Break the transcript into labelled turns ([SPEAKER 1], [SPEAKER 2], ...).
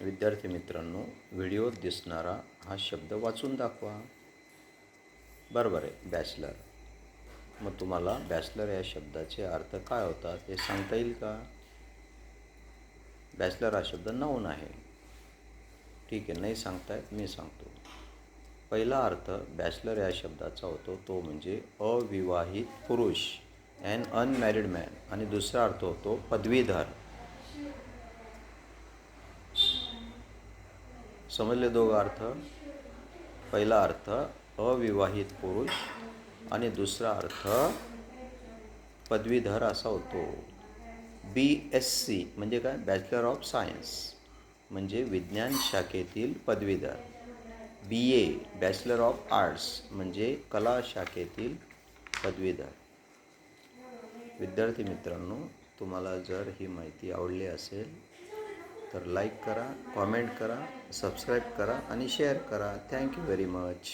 [SPEAKER 1] विद्यार्थी मित्रांनो, व्हिडिओत दिसणारा हा शब्द वाचून दाखवा. बरोबर आहे, बॅचलर. मग तुम्हाला बॅचलर या शब्दाचे अर्थ काय होतात हे सांगता येईल का? बॅचलर हा शब्द नाऊन आहे. ठीक आहे, नाही सांगतायत, मी सांगतो. पहिला अर्थ बॅचलर या शब्दाचा होतो तो म्हणजे अविवाहित पुरुष, ॲन अनमॅरिड मॅन. आणि दुसरा अर्थ होतो पदवीधर. समजले दोघं अर्थ? पहिला अर्थ अविवाहित पुरुष आणि दुसरा अर्थ पदवीधर असा होतो. BSc म्हणजे काय? बॅचलर ऑफ सायन्स म्हणजे विज्ञान शाखेतील पदवीधर. BA बॅचलर ऑफ आर्ट्स म्हणजे कला शाखेतील पदवीधर. विद्यार्थी मित्रांनो, तुम्हाला जर ही माहिती आवडली असेल तर लाईक करा, कॉमेंट करा, सबस्क्राईब करा आणि शेअर करा. Thank you very much.